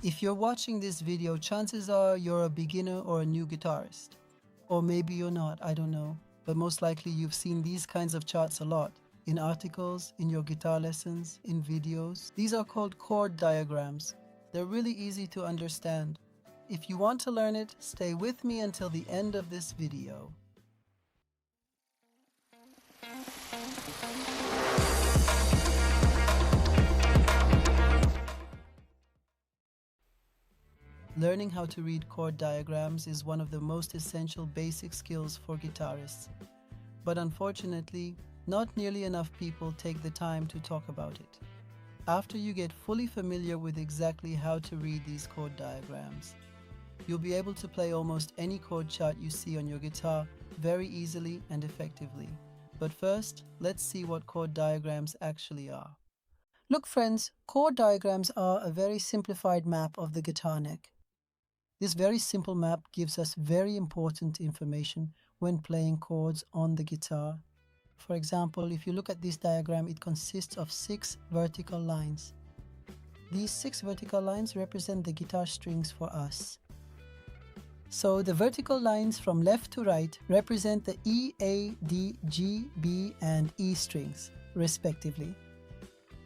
If you're watching this video, chances are you're a beginner or a new guitarist. Or maybe you're not, I don't know. But most likely you've seen these kinds of charts a lot. In articles, in your guitar lessons, in videos. These are called chord diagrams. They're really easy to understand. If you want to learn it, stay with me until the end of this video. Learning how to read chord diagrams is one of the most essential basic skills for guitarists. But unfortunately, not nearly enough people take the time to talk about it. After you get fully familiar with exactly how to read these chord diagrams, you'll be able to play almost any chord chart you see on your guitar very easily and effectively. But first, let's see what chord diagrams actually are. Look friends, chord diagrams are a very simplified map of the guitar neck. This very simple map gives us very important information when playing chords on the guitar. For example, if you look at this diagram, it consists of 6 vertical lines. These 6 vertical lines represent the guitar strings for us. So the vertical lines from left to right represent the E, A, D, G, B, and E strings, respectively.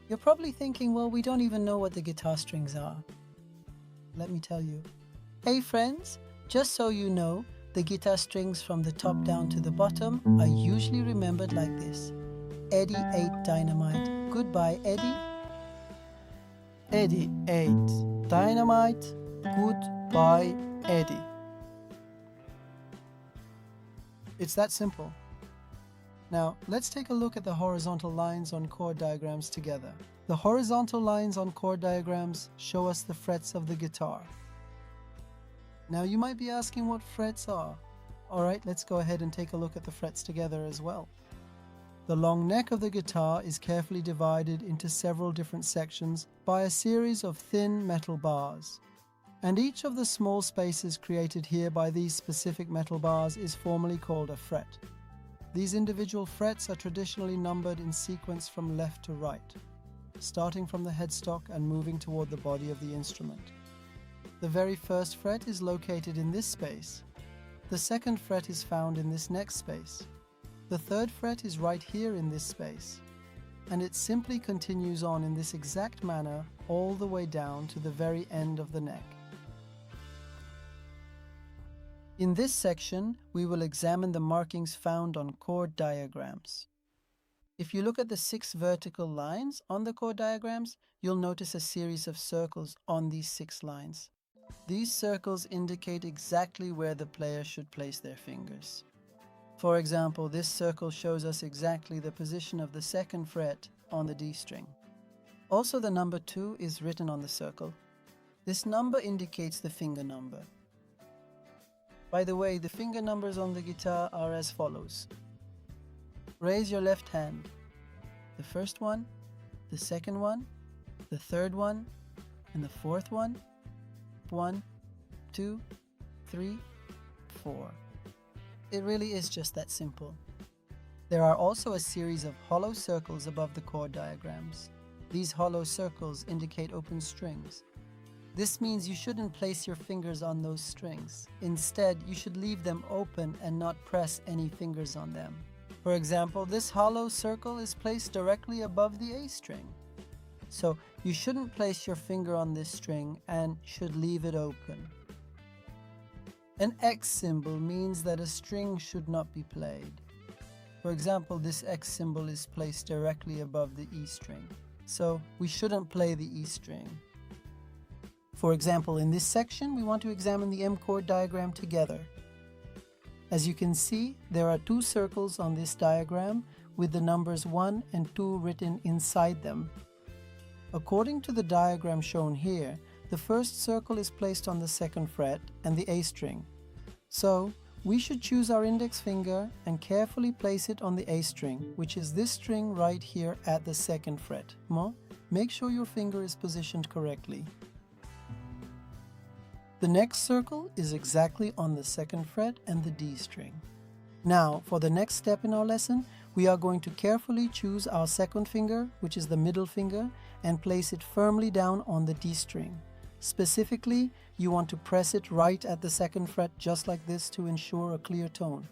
You're probably thinking, well, we don't even know what the guitar strings are. Let me tell you. Hey friends, just so you know, the guitar strings from the top down to the bottom are usually remembered like this. Eddie ate dynamite. Goodbye, Eddie. Eddie ate dynamite. Goodbye, Eddie. It's that simple. Now, let's take a look at the horizontal lines on chord diagrams together. The horizontal lines on chord diagrams show us the frets of the guitar. Now you might be asking what frets are. Alright, let's go ahead and take a look at the frets together as well. The long neck of the guitar is carefully divided into several different sections by a series of thin metal bars. And each of the small spaces created here by these specific metal bars is formally called a fret. These individual frets are traditionally numbered in sequence from left to right, starting from the headstock and moving toward the body of the instrument. The very first fret is located in this space. The second fret is found in this next space. The third fret is right here in this space. And it simply continues on in this exact manner all the way down to the very end of the neck. In this section, we will examine the markings found on chord diagrams. If you look at the 6 vertical lines on the chord diagrams, you'll notice a series of circles on these 6 lines. These circles indicate exactly where the player should place their fingers. For example, this circle shows us exactly the position of the 2nd fret on the D string. Also, the number 2 is written on the circle. This number indicates the finger number. By the way, the finger numbers on the guitar are as follows. Raise your left hand. The first one, the second one, the third one, and the fourth one. 1, 2, 3, 4. It really is just that simple. There are also a series of hollow circles above the chord diagrams. These hollow circles indicate open strings. This means you shouldn't place your fingers on those strings. Instead, you should leave them open and not press any fingers on them. For example, this hollow circle is placed directly above the A string. So you shouldn't place your finger on this string and should leave it open. An X symbol means that a string should not be played. For example, this X symbol is placed directly above the E string. So we shouldn't play the E string. For example, in this section, we want to examine the M chord diagram together. As you can see, there are 2 circles on this diagram with the numbers 1 and 2 written inside them. According to the diagram shown here, the first circle is placed on the 2nd fret and the A string. So, we should choose our index finger and carefully place it on the A string, which is this string right here at the 2nd fret. Make sure your finger is positioned correctly. The next circle is exactly on the 2nd fret and the D string. Now, for the next step in our lesson, we are going to carefully choose our 2nd finger, which is the middle finger, and place it firmly down on the D string. Specifically, you want to press it right at the second fret just like this to ensure a clear tone.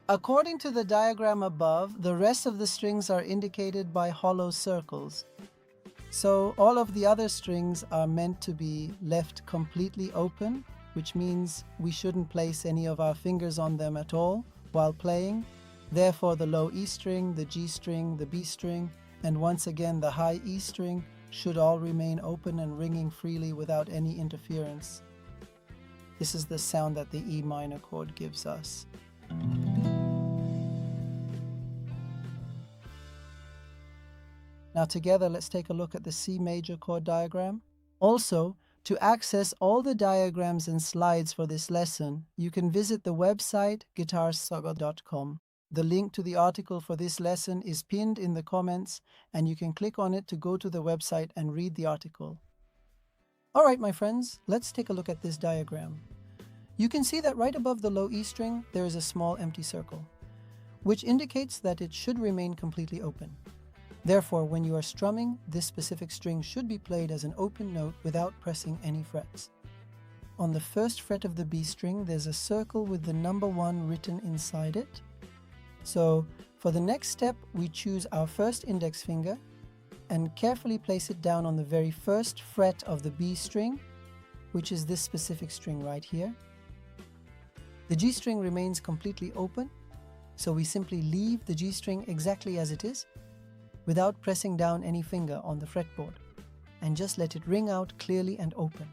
According to the diagram above, the rest of the strings are indicated by hollow circles. So all of the other strings are meant to be left completely open, which means we shouldn't place any of our fingers on them at all while playing. Therefore, the low E string, the G string, the B string, and once again the high E string should all remain open and ringing freely without any interference. This is the sound that the E minor chord gives us. Now together, let's take a look at the C major chord diagram. Also, to access all the diagrams and slides for this lesson, you can visit the website guitarsaga.com. The link to the article for this lesson is pinned in the comments, and you can click on it to go to the website and read the article. Alright, my friends, let's take a look at this diagram. You can see that right above the low E string, there is a small empty circle, which indicates that it should remain completely open. Therefore, when you are strumming, this specific string should be played as an open note without pressing any frets. On the first fret of the B string, there's a circle with the number 1 written inside it. So, for the next step, we choose our first index finger and carefully place it down on the very first fret of the B string, which is this specific string right here. The G string remains completely open, so we simply leave the G string exactly as it is, without pressing down any finger on the fretboard, and just let it ring out clearly and open.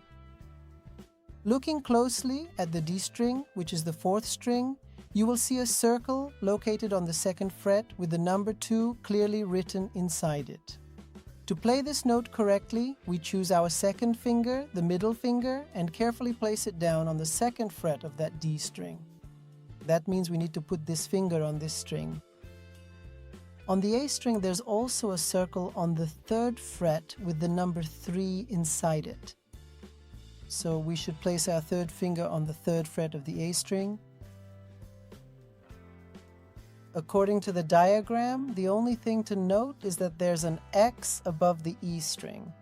Looking closely at the D string, which is the 4th string, you will see a circle located on the 2nd fret with the number 2 clearly written inside it. To play this note correctly, we choose our 2nd finger, the middle finger, and carefully place it down on the 2nd fret of that D string. That means we need to put this finger on this string. On the A string, there's also a circle on the 3rd fret with the number 3 inside it. So we should place our 3rd finger on the 3rd fret of the A string. According to the diagram, the only thing to note is that there's an X above the E string.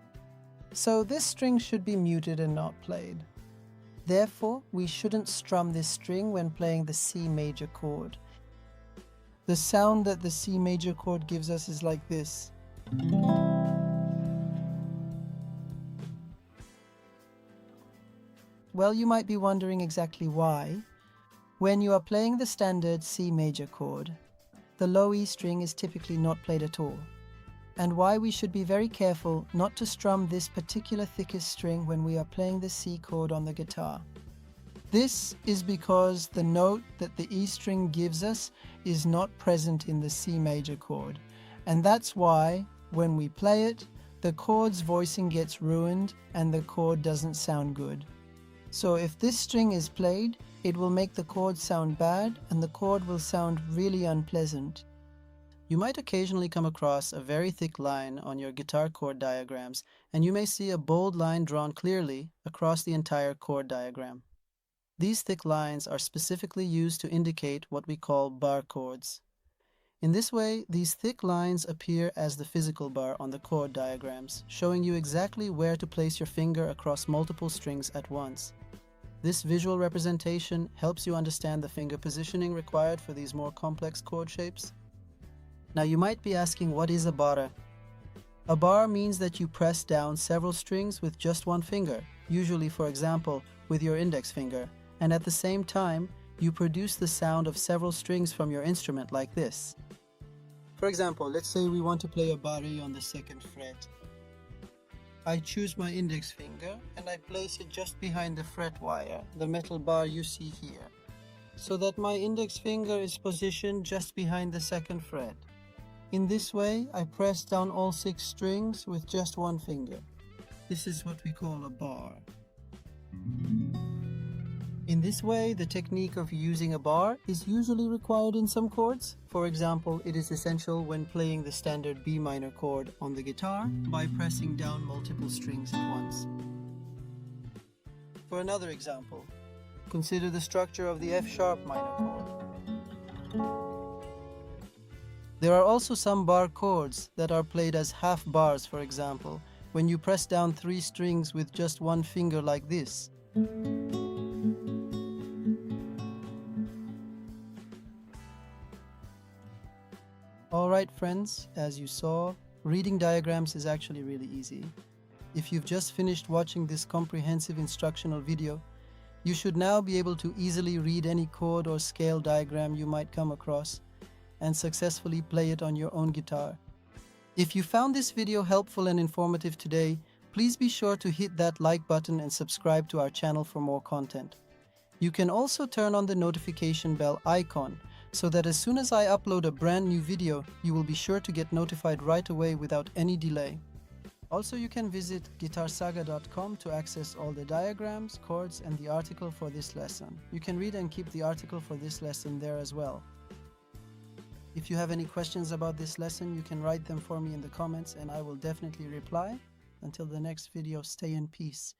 So this string should be muted and not played. Therefore, we shouldn't strum this string when playing the C major chord. The sound that the C major chord gives us is like this. Well, you might be wondering exactly why. When you are playing the standard C major chord, the low E string is typically not played at all, and why we should be very careful not to strum this particular thickest string when we are playing the C chord on the guitar. This is because the note that the E string gives us is not present in the C major chord, and that's why, when we play it, the chord's voicing gets ruined and the chord doesn't sound good. So if this string is played, it will make the chord sound bad and the chord will sound really unpleasant. You might occasionally come across a very thick line on your guitar chord diagrams, and you may see a bold line drawn clearly across the entire chord diagram. These thick lines are specifically used to indicate what we call bar chords. In this way, these thick lines appear as the physical bar on the chord diagrams, showing you exactly where to place your finger across multiple strings at once. This visual representation helps you understand the finger positioning required for these more complex chord shapes. Now you might be asking, what is a barre? A bar means that you press down several strings with just one finger, usually, for example, with your index finger, and at the same time, you produce the sound of several strings from your instrument like this. For example, let's say we want to play a barre on the 2nd fret. I choose my index finger and I place it just behind the fret wire, the metal bar you see here, so that my index finger is positioned just behind the 2nd fret. In this way, I press down all 6 strings with just one finger. This is what we call a bar. In this way, the technique of using a bar is usually required in some chords. For example, it is essential when playing the standard B minor chord on the guitar by pressing down multiple strings at once. For another example, consider the structure of the F-sharp minor chord. There are also some bar chords that are played as half bars, for example, when you press down 3 strings with just one finger like this. Alright friends, as you saw, reading diagrams is actually really easy. If you've just finished watching this comprehensive instructional video, you should now be able to easily read any chord or scale diagram you might come across and successfully play it on your own guitar. If you found this video helpful and informative today, please be sure to hit that like button and subscribe to our channel for more content. You can also turn on the notification bell icon so that as soon as I upload a brand new video, you will be sure to get notified right away without any delay. Also, you can visit guitarsaga.com to access all the diagrams, chords, and the article for this lesson. You can read and keep the article for this lesson there as well. If you have any questions about this lesson, you can write them for me in the comments and I will definitely reply. Until the next video, stay in peace.